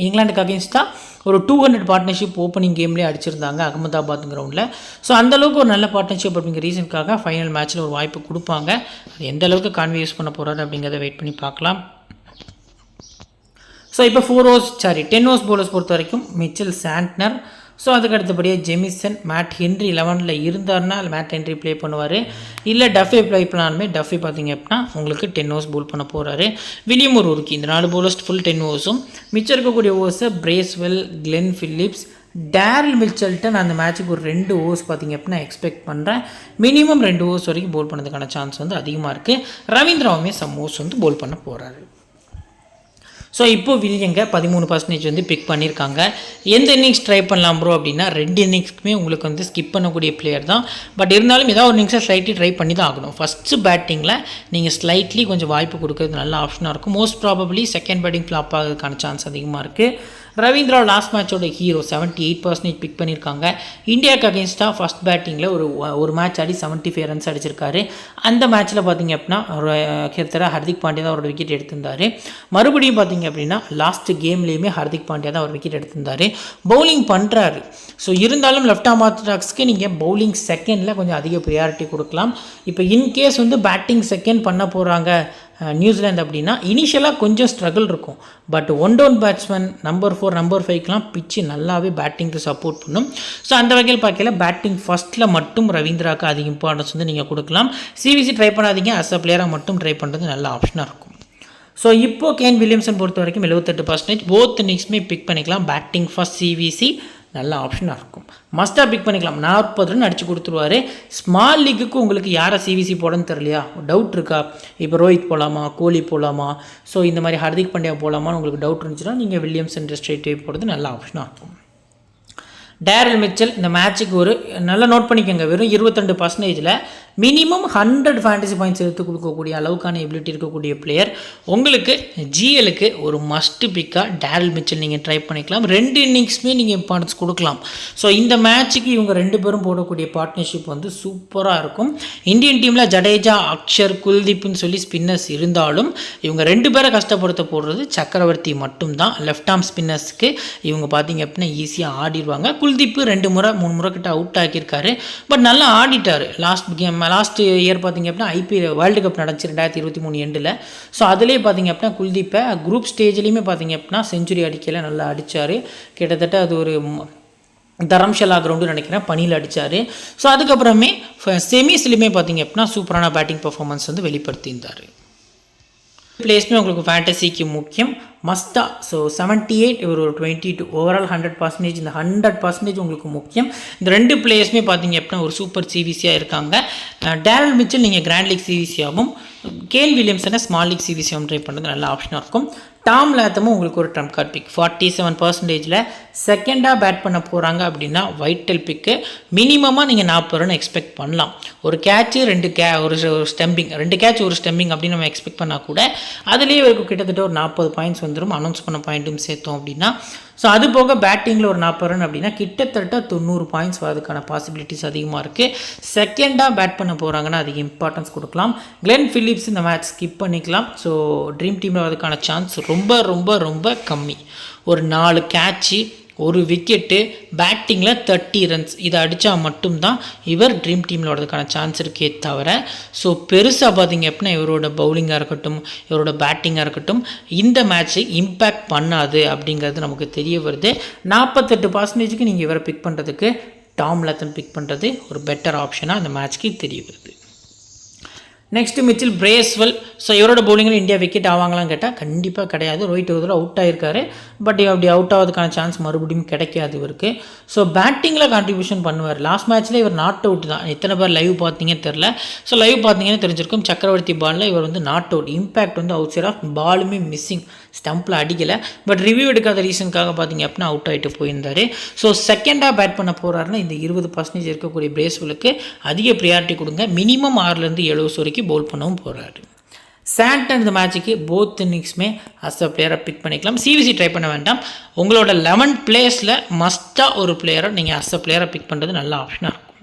இங்கிலாந்துக்கு அகேன்ஸ்டாக ஒரு 200 பார்ட்னர்ஷிப் ஓப்பனிங் கேம்லேயே அடிச்சிருந்தாங்க அகமதாபாத் கிரவுண்டில். ஸோ அந்தளவுக்கு ஒரு நல்ல பார்ட்னர்ஷிப் அப்படிங்கிற ரீசனுக்காக ஃபைனல் மேட்ச்சில் ஒரு வாய்ப்பு கொடுப்பாங்க. அது எந்த அளவுக்கு கான்வே யூஸ் பண்ண போகிறாரு அப்படிங்கிறத வெயிட் பண்ணி பார்க்கலாம். ஸோ இப்போ 10 ஓவர்ஸ் போலர்ஸ் பொறுத்த வரைக்கும் மிச்சல் சாண்ட்னர், ஸோ அதுக்கு அடுத்தபடியாக ஜெமிசன், மேட் ஹென்றி 11ல் இருந்தார்னா மேட் ஹென்றி ப்ளே பண்ணுவார். இல்லை டஃபே ப்ளே பண்ணாலுமே டஃபே பார்த்தீங்க அப்படின்னா உங்களுக்கு 10 ஓவர்ஸ் போல் பண்ண போகிறாரு. வில்லியம் ரூர்கி இந்த 4 போலர்ஸ் ஃபுல் 10 ஓவர்ஸும், மிச்சம் இருக்கக்கூடிய ஓவர்ஸை பிரேஸ்வெல், கிளென் பிலிப்ஸ், டேரல் மிச்சல்டன் அந்த மேட்ச்சுக்கு ஒரு 2 ஓவர்ஸ் பார்த்திங்க அப்படின்னா எக்ஸ்பெக்ட் பண்ணுறேன். மினிமம் 2 ஓவர்ஸ் வரைக்கும் போல் பண்ணதுக்கான சான்ஸ் வந்து அதிகமாக இருக்குது. ரவீந்திராவுமே சம் ஓவர்ஸ் வந்து போல் பண்ண போகிறாரு. ஸோ இப்போது வில்லியங்க 13% வந்து பிக் பண்ணியிருக்காங்க. எந்த இன்னிங்ஸ் ட்ரை பண்ணலாம் ப்ரோ அப்படின்னா 2 இன்னிங்ஸ்க்குமே உங்களுக்கு வந்து ஸ்கிப் பண்ணக்கூடிய பிளேயர் தான். பட் இருந்தாலும் ஏதாவது ஒரு இன்னிங்ஸை ஸ்லைட்லி ட்ரை பண்ணி தான் ஆகணும். ஃபஸ்ட்டு பேட்டிங்கில் நீங்கள் ஸ்லைட்லி கொஞ்சம் வாய்ப்பு கொடுக்கறது நல்ல ஆப்ஷனாக இருக்கும். Most probably second batting flop ஆகிறதுக்கான சான்ஸ் அதிகமாக இருக்குது. ரவீந்திரா லாஸ்ட் மேட்சோட ஹீரோ 78% பிக் பண்ணியிருக்காங்க. இந்தியாவுக்கு அகேன்ஸ்டாக ஃபஸ்ட் பேட்டிங்கில் ஒரு மேட்ச் ஆடி 75 ரன்ஸ் அடிச்சிருக்காரு. அந்த மேட்ச்சில் பார்த்திங்க அப்படின்னா கிட்டத்தட்ட ஹார்திக் பாண்டியா தான் அவரோட விக்கெட் எடுத்திருந்தார். மறுபடியும் பார்த்திங்க அப்படின்னா லாஸ்ட் கேம்லேயுமே ஹார்திக் பாண்டியா தான் அவர் விக்கெட் எடுத்திருந்தார். பவுலிங் பண்ணுறாரு. ஸோ இருந்தாலும் லெஃப்ட் ஆர்ம் ஆர்த்தடாக்ஸ்க்கு நீங்கள் பவுலிங் செகண்டில் கொஞ்சம் அதிக ப்ரியாரிட்டி கொடுக்கலாம். இப்போ இன்கேஸ் வந்து பேட்டிங் செகண்ட் பண்ண போகிறாங்க நியூசிலாந்து அப்படின்னா இனிஷியலாக கொஞ்சம் ஸ்ட்ரகிள் இருக்கும். But 1 down batsman number 4 number 5க்கெலாம் பிச்சு நல்லாவே பேட்டிங்க்கு சப்போர்ட் பண்ணும். ஸோ அந்த வகையில் பார்க்கல பேட்டிங் ஃபஸ்ட்டில் மட்டும் ரவீந்திராவுக்கு அதிக இம்பார்ட்டன்ஸ் வந்து நீங்கள் கொடுக்கலாம். சிவிசி ட்ரை பண்ணாதீங்க, அஸ் அ பிளேயராக மட்டும் ட்ரை பண்ணுறது நல்ல ஆப்ஷனாக இருக்கும். ஸோ இப்போது கேன் வில்லியம்சன் பொறுத்த வரைக்கும் 78% போத் இன்னிங்ஸுமே பிக் பண்ணிக்கலாம். பேட்டிங் ஃபஸ்ட் சிவிசி நல்ல ஆப்ஷனாக இருக்கும். மஸ்ட்டாக பிக் பண்ணிக்கலாம். 40 ரன் அடித்து கொடுத்துருவார். ஸ்மால் லீக்குக்கு உங்களுக்கு யாரை சிவிசி போடன்னு தெரியலையா, டவுட் இருக்கா, இப்போ ரோஹித் போகலாமா, கோலி போகலாமா, ஸோ இந்த மாதிரி ஹார்திக் பாண்டியா போகலாமான்னு உங்களுக்கு டவுட் இருந்துச்சுன்னா நீங்கள் வில்லியம்சன் ஸ்ட்ரெயிட் போடுறது நல்ல ஆப்ஷனாக இருக்கும். டேரல் மிச்சல் இந்த மேட்ச்சுக்கு ஒரு நல்லா நோட் பண்ணிக்கோங்க, வெறும் 22%, மினிமம் 100 ஃபேண்டசி பாயிண்ட்ஸ் எடுத்து கொடுக்கக்கூடிய அளவுக்கான எபிலிட்டி இருக்கக்கூடிய பிளேயர். உங்களுக்கு ஜிஎலுக்கு ஒரு மஸ்ட் பிக்காக டேரல் மிச்சல் நீங்கள் ட்ரை பண்ணிக்கலாம். 2 இன்னிங்ஸுமே நீங்கள் இம்பார்ட்டன்ஸ் கொடுக்கலாம். ஸோ இந்த மேட்ச்சுக்கு இவங்க 2 பேரும் போடக்கூடிய பார்ட்னர்ஷிப் வந்து சூப்பராக இருக்கும். இந்தியன் டீமில் ஜடேஜா, அக்ஷர், குல்தீப்னு சொல்லி ஸ்பின்னர்ஸ் இருந்தாலும் இவங்க 2 பேரை கஷ்டப்படுத்த போடுறது சக்கரவர்த்தி மட்டும்தான். லெஃப்ட் ஆர்ம் ஸ்பின்னர்ஸ்க்கு இவங்க பார்த்தீங்க அப்படின்னா ஈஸியாக ஆடிடுவாங்க. குல்தீப் 2 முறை 3 முறை கிட்ட அவுட் ஆக்கியிருக்காரு, பட் நல்லா ஆடிட்டார். லாஸ்ட் இயர் பார்த்தீங்க அப்படின்னா ஐபிஎல் வேர்ல்டு கப் நடந்துச்சு 2023 எண்டில். ஸோ அதிலே பார்த்தீங்க அப்படின்னா குல்தீப்பை குரூப் ஸ்டேஜ்லேயுமே பார்த்தீங்க அப்படின்னா செஞ்சுரி அடிக்கல, நல்லா அடித்தார். கிட்டத்தட்ட அது ஒரு தரம்ஷலா கிரவுண்டு நினைக்கிறேன், பனியில் அடித்தார். ஸோ அதுக்கப்புறமே செமிஸ்லையுமே பார்த்தீங்க அப்படின்னா சூப்பரான பேட்டிங் பர்ஃபார்மன்ஸ் வந்து வெளிப்படுத்தியிருந்தார். பிளேஸ்மே உங்களுக்கு ஃபேண்டசிக்கு முக்கியம், மஸ்தா. ஸோ 78, இவர் ஒரு 22, ஓவரால் 100%. இந்த 100% உங்களுக்கு முக்கியம். இந்த 2 பிளேயர்ஸுமே பார்த்தீங்க அப்படின்னா ஒரு சூப்பர் சிவிசியாக இருக்காங்க. டேரல் மிச்சல் நீங்கள் கிராண்ட் லீக் சிவிசியாகவும், கேன் வில்லியம்சனை ஸ்மால் லீக் சிவிசியாகவும் ட்ரை பண்ணுறது நல்ல ஆப்ஷனாக இருக்கும். டாம் லேத்தமும் உங்களுக்கு ஒரு ட்ரம்ப் கார்ட் பிக். 47%. செகண்டாக பேட் பண்ண போகிறாங்க அப்படின்னா வைட்டல் பிக்கு. மினிமமாக நீங்கள் 40 ரன் எக்ஸ்பெக்ட் பண்ணலாம். ஒரு கேட்சு 2 ஒரு ஸ்டம்பிங், 2 கேட்ச் ஒரு ஸ்டம்பிங் அப்படின்னு நம்ம எக்ஸ்பெக்ட் பண்ணால் கூட அதுலேயே இவருக்கு கிட்டத்தட்ட ஒரு 40 பாயிண்ட்ஸ் வந்துடும், அனௌன்ஸ் பண்ண பாயிண்ட்டும் சேர்த்தோம் அப்படின்னா. ஸோ அது போக பேட்டிங்கில் ஒரு 40 ரன் அப்படின்னா கிட்டத்தட்ட 90 பாயிண்ட்ஸ் வரதுக்கான பாசிபிலிட்டிஸ் அதிகமாக இருக்குது. செகண்டாக பேட் பண்ண போகிறாங்கன்னா அதிக இம்பார்ட்டன்ஸ் கொடுக்கலாம். கிளென் பிலிப்ஸ் இந்த மேட்ச் ஸ்கிப் பண்ணிக்கலாம். ஸோ ட்ரீம் டீமில் வரதுக்கான சான்ஸ் ரொம்ப ரொம்ப ரொம்ப கம்மி. ஒரு 4 கேட்சு, ஒரு விக்கெட்டு, பேட்டிங்கில் 30 ரன்ஸ் இதை அடித்தா மட்டும்தான் இவர் ட்ரீம் டீமில் வரதுக்கான சான்ஸ் இருக்கே தவிர, ஸோ பெருசாக பார்த்தீங்க அப்படின்னா இவரோட பவுலிங்காக இருக்கட்டும், இவரோட பேட்டிங்காக இருக்கட்டும் இந்த மேட்ச்சை இம்பேக்ட் பண்ணாது அப்படிங்கிறது நமக்கு தெரிய வருது. 48%க்கு நீங்கள் இவரை பிக் பண்ணுறதுக்கு டாம் லேத்தம் பிக் பண்ணுறது ஒரு பெட்டர் ஆப்ஷனாக இந்த மேட்ச்க்கு தெரிய வருது. Next Mitchell Bracewell. ஸோ இவரோட பவுலிங்கில் இந்தியா விக்கெட் ஆவாங்களான்னு கேட்டால் கண்டிப்பாக கிடையாது. ரோஹித் ஒரு தடவை அவுட் ஆகிருக்காரு, பட் அப்படி அவுட் ஆகிறதுக்கான சான்ஸ் மறுபடியும் கிடைக்காது இவருக்கு. ஸோ பேட்டிங்கில் கான்ட்ரிபியூஷன் பண்ணுவார். லாஸ்ட் மேட்ச்சில் இவர் நாட் அவுட் தான். எத்தனை பேர் லைவ் பார்த்தீங்கன்னு தெரில. ஸோ லைவ் பார்த்தீங்கன்னு தெரிஞ்சிருக்கும். சக்கரவர்த்தி பாலில் இவர் வந்து நாட் அவுட், இம்பேக்ட் வந்து அவுட் சைட் ஆஃப், பாலுமே மிஸ்ஸிங், ஸ்டம்பில் அடிக்கலை. பட் ரிவ்யூ எடுக்காத ரீசனுக்காக பார்த்தீங்க அப்படின்னா அவுட் ஆகிட்டு போயிருந்தார். ஸோ செகண்டாக பேட் பண்ண போகிறாருன்னா இந்த 20% இருக்கக்கூடிய பிரேஸ்வெலுக்கு அதிக ப்ரியாரிட்டி கொடுங்க. மினிமம் 6லேருந்து 70 வரைக்கும் பவுல் பண்ணவும் போகிறாரு. சாண்டன் இந்த மேட்சுக்கு போத் இன்னிங்ஸுமே அஸ் அ பிளேயரை பிக் பண்ணிக்கலாம். சிவிசி ட்ரை பண்ண வேண்டாம். உங்களோட 11 பிளேயர்ஸில் மஸ்ட்டாக ஒரு பிளேயரை நீங்கள் அஸ் அ பிளேயரை பிக் பண்ணுறது நல்ல ஆப்ஷனாக இருக்கும்.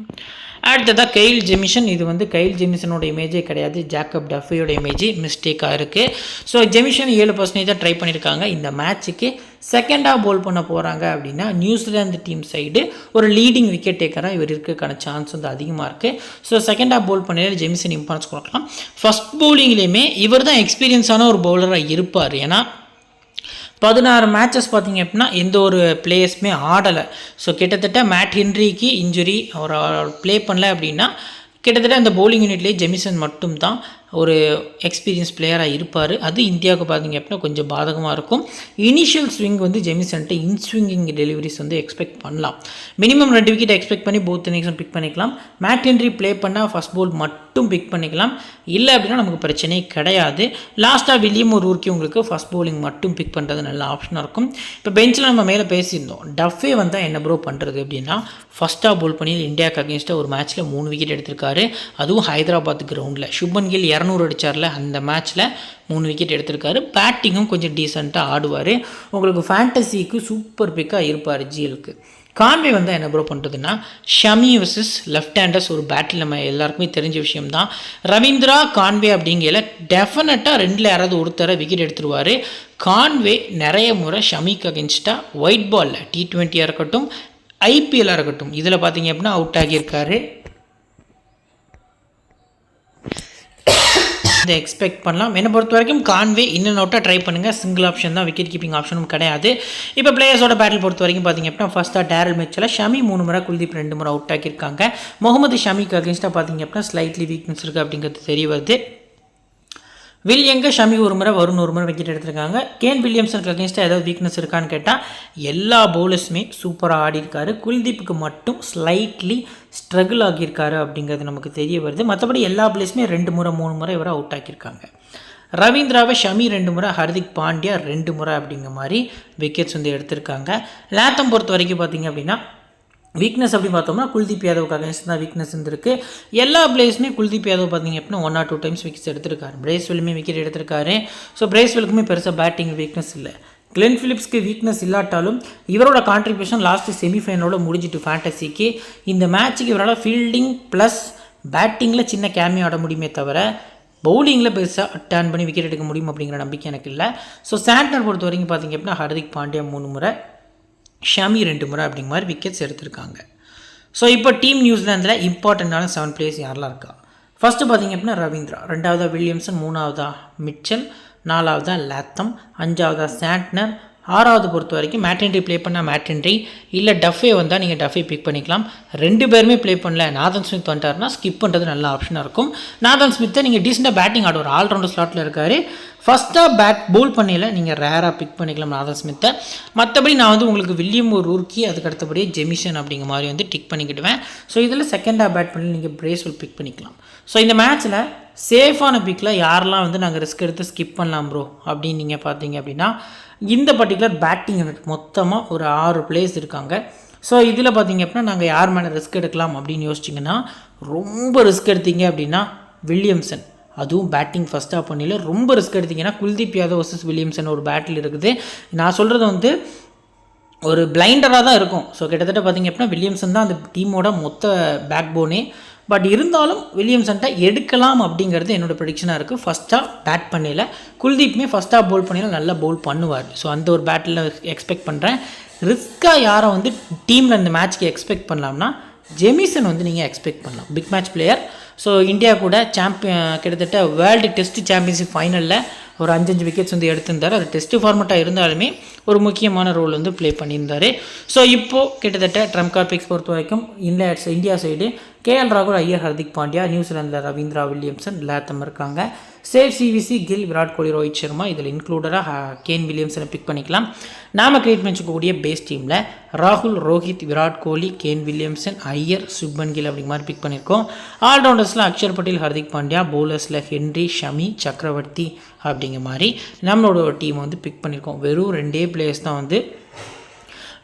அடுத்ததாக கெயில் ஜெமிசன். இது வந்து கெயில் ஜெமிசனோட இமேஜே கிடையாது, ஜாக்கப் டஃபியோட இமேஜ் மிஸ்டேக்காக இருக்குது. ஸோ ஜெமிசன் 7% தான் ட்ரை பண்ணியிருக்காங்க. இந்த மேட்ச்சுக்கு செகண்டாக பவுல் பண்ண போகிறாங்க அப்படின்னா நியூசிலாந்து டீம் சைடு ஒரு லீடிங் விக்கெட் டேக்கராக இவர் இருக்கிறதுக்கான சான்ஸ் வந்து அதிகமாக இருக்குது. ஸோ செகண்டாக பவுல் பண்ணி ஜெமிசன் இம்பார்ட்டன்ஸ் கொடுக்கலாம். ஃபஸ்ட் பவுலிங்லேயுமே இவர் தான் எக்ஸ்பீரியன்ஸான ஒரு பவுலராக இருப்பார். ஏன்னா 16 மேட்சஸ் பார்த்தீங்க அப்படின்னா எந்த ஒரு பிளேயர்ஸுமே ஆடலை. ஸோ கிட்டத்தட்ட மேட் ஹென்ரிக்கு இன்ஜுரி, அவர் ப்ளே பண்ணல அப்படின்னா கிட்டத்தட்ட அந்த பவுலிங் யூனிட்லேயே ஜெமிசன் மட்டும்தான் ஒரு எக்ஸ்பீரியன்ஸ் பிளேயராக இருப்பார். அது இந்தியாவுக்கு பார்த்தீங்க அப்படின்னா கொஞ்சம் பாதகமாக இருக்கும். இனிஷியல் ஸ்விங் வந்து ஜெமிசன்ட்டு இன்ஸ்விங்கிங் டெலிவரிஸ் வந்து எக்ஸ்பெக்ட் பண்ணலாம். மினிமம் 2 விக்கெட் எக்ஸ்பெக்ட் பண்ணி போத் இன்னிங்ஸும் பிக் பண்ணிக்கலாம். மேட் ஹென்ரி ப்ளே பண்ணால் ஃபஸ்ட் பவுல் மட்டும் பிக் பண்ணிக்கலாம். இல்லை அப்படின்னா நமக்கு பிரச்சனையே கிடையாது. லாஸ்ட்டாக வில்லியம் ஒரு ஊருக்கு உங்களுக்கு ஃபஸ்ட் பவுலிங் மட்டும் பிக் பண்ணுறது நல்ல ஆப்ஷனாக இருக்கும். இப்போ பெஞ்சில் நம்ம மேலே பேசியிருந்தோம், டஃபே வந்தால் என்ன ப்ரோ பண்ணுறது அப்படின்னா, ஃபஸ்ட்டாக பவுல் பண்ணி இந்தியாவுக்கு அகேன்ஸ்டாக ஒரு மேட்ச்சில் 3 விக்கெட் எடுத்திருக்காரு. அதுவும் ஹைதராபாத் கிரவுண்டில் சுப்மன் கில் 200 அடித்தார்ல, அந்த மேட்ச்சில் 3 விக்கெட் எடுத்திருக்காரு. பேட்டிங்கும் கொஞ்சம் டீசெண்டாக ஆடுவார். உங்களுக்கு ஃபேண்டசிக்கு சூப்பர் பிக்காக இருப்பார் ஜிஎலுக்கு. கான்வே வந்தால் என்ன ப்ரோ பண்ணுறதுன்னா, ஷமி வர்சஸ் லெஃப்ட் ஹேண்டர்ஸ் ஒரு பேட்டில் நம்ம எல்லாருக்குமே தெரிஞ்ச விஷயம்தான். ரவீந்திரா கான்வே அப்படிங்கிற டெஃபினட்டாக 2ல் யாராவது ஒருத்தர விக்கெட் எடுத்துருவார். கான்வே நிறைய முறை ஷமிக்கு அகேன்ஸ்டாக ஒயிட் பாலில் T20 இருக்கட்டும், ஐபிஎல்லாக இருக்கட்டும், இதில் பார்த்தீங்க அப்படின்னா அவுட் ஆகியிருக்காரு. இதை எக்ஸ்பெக்ட் பண்ணலாம். என்னை பொறுத்த வரைக்கும் கான்வே இன்னும் அவுட்டாக ட்ரை பண்ணுங்கள். சிங்கிள் ஆப்ஷன் தான், விக்கெட் கீப்பிங் ஆப்ஷனும் கிடையாது. இப்போ பிளேயர்ஸோட பேட்டில் பொறுத்த வரைக்கும் பார்த்தீங்க அப்படின்னா ஃபஸ்ட்டாக டேரல் மிச்சல், ஷமி 3 முறை, குல்தீப் 2 முறை அவுட் ஆக்கியிருக்காங்க. முகமது ஷமிக்கு அகேன்ஸ்டாக பார்த்தீங்க அப்படின்னா ஸ்லைட்லி வீக்னஸ் இருக்குது அப்படிங்கிறது தெரிய வருது. வில்லியங்க ஷமி 1 முறை, வருண் 1 முறை விக்கெட் எடுத்திருக்காங்க. கேன் வில்லியம்சனுக்கு அகேன்ஸ்டாக ஏதாவது வீக்னஸ் இருக்கான்னு கேட்டால் எல்லா பவுலர்ஸுமே சூப்பராக ஆடிருக்காரு. குல்தீப்புக்கு மட்டும் ஸ்லைட்லி ஸ்ட்ரகிள் ஆகியிருக்காரு அப்படிங்கிறது நமக்கு தெரிய வருது. மற்றபடி எல்லா பிளேஸுமே 2 முறை 3 முறை இவரை அவுட் ஆக்கியிருக்காங்க. ரவீந்திராவை ஷமி 2 முறை, ஹர்திக் பாண்டியா 2 முறை அப்படிங்கிற மாதிரி விக்கெட்ஸ் வந்து எடுத்திருக்காங்க. லேத்தம் பொறுத்த வரைக்கும் பார்த்திங்க அப்படின்னா வீக்னஸ் அப்படி பார்த்தோம்னா குல்தீப் யாதவுக்கு அகைன்ஸ்ட் தான் வீக்னஸ் இருந்திருக்கு. எல்லா பிளேஸுமே குல்தீப் யாதவ் பார்த்தீங்க அப்படின்னா 1 or 2 டைம்ஸ் விக்கெட்ஸ் எடுத்திருக்காரு. பிரேஸ்வெல்லுமே விக்கெட் எடுத்திருக்காரு. ஸோ பிரேஸ்வெல்லுக்குமே பெருசாக பேட்டிங் வீக்னஸ் இல்லை. கிளென் ஃபிலிப்ஸ்க்கு வீக்னஸ் இல்லாட்டாலும் இவரோட கான்ட்ரிபியூஷன் லாஸ்ட்டு செமிஃபைனலோட முடிஞ்சிட்டு ஃபேண்டசிக்கு. இந்த மேட்ச்சுக்கு இவரால் ஃபீல்டிங் ப்ளஸ் பேட்டிங்கில் சின்ன கேமியோ ஆட முடியுமே தவிர பவுலிங்கில் பெருசாக டர்ன் பண்ணி விக்கெட் எடுக்க முடியும் அப்படிங்கிற நம்பிக்கை எனக்கு இல்லை. ஸோ சாண்ட்னர் பொறுத்த வரைக்கும் பார்த்திங்க அப்படின்னா ஹர்திக் பாண்டியா 3 முறை, ஷமி 2 முறை அப்படிங்கிற மாதிரி விக்கெட்ஸ் எடுத்திருக்காங்க. ஸோ இப்போ டீம் நியூசிலாந்தில் இம்பார்ட்டண்ட்டான 7 பிளேயர்ஸ் யாரெல்லாம் இருக்கா? ஃபஸ்ட்டு பார்த்திங்க அப்படின்னா ரவீந்திரா, 2வதா வில்லியம்சன், 3வதா மிட்சல், 4வதா லாத்தம், 5வதா சாண்ட்னர், 6வது பொறுத்த வரைக்கும் மேட்ஹென்ரி ப்ளே பண்ணால் மேட்ஹென்ரி, இல்லை டஃபே வந்தால் நீங்கள் டஃபே பிக் பண்ணிக்கலாம். 2 பேருமே ப்ளே பண்ணல, நாதன் ஸ்மித் வந்துட்டார்னா ஸ்கிப் பண்ணுறது நல்ல ஆப்ஷனாக இருக்கும். நாதன் ஸ்மித்தை நீங்கள் டீசெண்டாக பேட்டிங் ஆடுவார், ஆல்ரவுண்டர் ஸ்லாட்டில் இருக்கார். ஃபஸ்ட்டாக பவுல் பண்ணல நீங்கள் ரேராக பிக் பண்ணிக்கலாம் நாதன் ஸ்மித்தை. மற்றபடி நான் வந்து உங்களுக்கு வில்லியம் ஒரு ரூர்க்கி, அதுக்கு அடுத்தபடியே ஜெமிசன் அப்படிங்கிற மாதிரி வந்து டிக் பண்ணிக்கிடுவேன். ஸோ இதில் செகண்டாக பேட் பண்ணி நீங்கள் பிரேஸ்வெல் பிக் பண்ணிக்கலாம். ஸோ இந்த மேட்ச்சில் சேஃபான பிக்கில் யாரெல்லாம் வந்து நாங்கள் ரிஸ்க் எடுத்து ஸ்கிப் பண்ணலாம் ப்ரோ அப்படின்னு நீங்கள் பார்த்தீங்க அப்படின்னா இந்த பர்டிகுலர் பேட்டிங் யூனிட் மொத்தமாக ஒரு 6 பிளேயர்ஸ் இருக்காங்க. ஸோ இதில் பார்த்தீங்க அப்படின்னா நாங்கள் யார் மேலே ரிஸ்க் எடுக்கலாம் அப்படின்னு யோசிச்சிங்கன்னா ரொம்ப ரிஸ்க் எடுத்தீங்க அப்படின்னா வில்லியம்சன், அதுவும் பேட்டிங் ஃபஸ்ட்டாக பண்ணல ரொம்ப ரிஸ்க் எடுத்திங்கன்னா குல்தீப் யாதவ் வர்சஸ் வில்லியம்சன் ஒரு பேட்டில் இருக்குது. நான் சொல்கிறது வந்து ஒரு பிளைண்டராக தான் இருக்கும். ஸோ கிட்டத்தட்ட பார்த்திங்க அப்படின்னா வில்லியம்சன் தான் அந்த டீமோட மொத்த பேக் போனே. பட் இருந்தாலும் வில்லியம்சன்ட்ட எடுக்கலாம் அப்படிங்கிறது என்னோடய ப்ரெடிக்ஷனாக இருக்குது. ஃபஸ்ட்டாக பேட் பண்ணல, குல்தீப்புமே ஃபஸ்ட்டாக பவுல் பண்ணல நல்லா பவுல் பண்ணுவார். ஸோ அந்த ஒரு பேட்டில் எக்ஸ்பெக்ட் பண்ணுறேன். ரிஸ்க்காக யாரை வந்து டீமில் இந்த மேட்ச்க்கு எக்ஸ்பெக்ட் பண்ணலாம்னா ஜெமிசன் வந்து நீங்கள் எக்ஸ்பெக்ட் பண்ணலாம், big match player. So India கூட கிட்டத்தட்ட வேர்ல்டு டெஸ்ட் சாம்பியன்ஷிப் ஃபைனலில் ஒரு 5 விக்கெட்ஸ் வந்து எடுத்திருந்தார். அது டெஸ்ட் ஃபார்மெட்டாக இருந்தாலுமே ஒரு முக்கியமான ரோல் வந்து ப்ளே பண்ணியிருந்தார். ஸோ இப்போது கிட்டத்தட்ட ட்ரம்ப் கார்ட் பிக்ஸ் பொறுத்த வரைக்கும் இந்தியா சைடு கேஎல் ராகுல், ஐயர், ஹர்திக் பாண்டியா, நியூசிலாந்தில் ரவீந்திரா, வில்லியம்சன், லாத்தம் இருக்காங்க. Safe CVC, kill, Virat Kohli, Rohit Sharma, இதில் இன்க்ளூடராக கேன் வில்லியம்சனை பிக் பண்ணிக்கலாம். நாம் கிரியேட் பண்ணிக்கக்கூடிய பேஸ் டீமில் ராகுல், ரோஹித், விராட் கோலி, கேன் வில்லியம்சன், ஐயர், சுப்மன் கில் அப்படிங்கிற மாதிரி பிக் பண்ணியிருக்கோம். ஆல்ரவுண்டர்ஸில் அக்ஷர் பட்டேல், ஹர்திக் பாண்டியா, பவுலர்ஸில் ஹென்ரி, ஷமி, சக்கரவர்த்தி அப்படிங்கிற மாதிரி நம்மளோட ஒரு டீம் வந்து பிக் பண்ணியிருக்கோம். வெறும் 2 பிளேயர்ஸ் தான் வந்து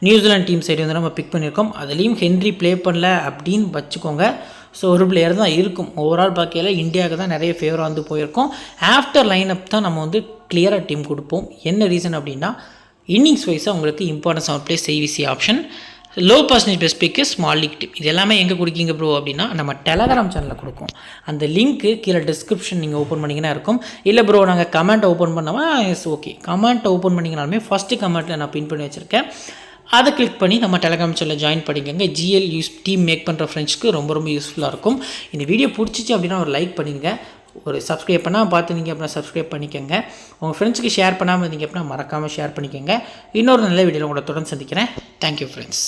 நியூசிலாந்து டீம் சைடு வந்து நம்ம பிக் பண்ணியிருக்கோம். அதுலேயும் ஹென்ரி ப்ளே பண்ணல அப்படின்னு வச்சுக்கோங்க. ஸோ ஒரு பிளேயர் தான் இருக்கும். ஓவரால் பார்க்கையில் இந்தியாவுக்கு தான் நிறைய ஃபேவராக வந்து போயிருக்கோம். ஆஃப்டர் லைனப் தான் நம்ம வந்து கிளியராக டீம் கொடுப்போம். என்ன ரீசன் அப்படின்னா இன்னிங்ஸ் வைஸாக உங்களுக்கு importance of play CVC option, low percentage best pick, small league team. இது எல்லாமே எங்கே கொடுக்கீங்க ப்ரோ அப்படின்னா நம்ம டெலகிராம் சேனலில் கொடுக்கும். அந்த லிங்க்கு கீழே டிஸ்கிரிப்ஷன் நீங்கள் ஓப்பன் பண்ணிங்கன்னா இருக்கும். இல்லை ப்ரோ நாங்கள் கமெண்ட் ஓப்பன் பண்ணவா, எஸ் ஓகே, கமெண்ட் ஓப்பன் பண்ணிங்கனாலுமே ஃபஸ்ட்டு கமெண்ட்டில் நான் பின் பண்ணி வச்சுருக்கேன். அதை கிளிக் பண்ணி நம்ம டெலகிராம் சேனலில் ஜாயின் பண்ணிக்கோங்க. ஜிஎல் டீம் மேக் பண்ணுற ஃப்ரெண்ட்ஸ்க்கு ரொம்ப ரொம்ப யூஸ்ஃபுல்லாக இருக்கும். இந்த வீடியோ பிடிச்சிச்சு அப்படின்னா ஒரு லைக் பண்ணிடுங்க. ஒரு சப்ஸ்கிரைப் பண்ணால் பார்த்துருந்தீங்க அப்படின்னா சப்ஸ்கிரைப் பண்ணிக்கோங்க. உங்கள் ஃப்ரெண்ட்ஸுக்கு ஷேர் பண்ணாமல் இருந்தீங்க அப்படின்னா மறக்காமல் ஷேர் பண்ணிக்கோங்க. இன்னொரு நல்ல வீடியோவில் உங்களை தொடர்ந்து சந்திக்கிறேன். Thank you friends.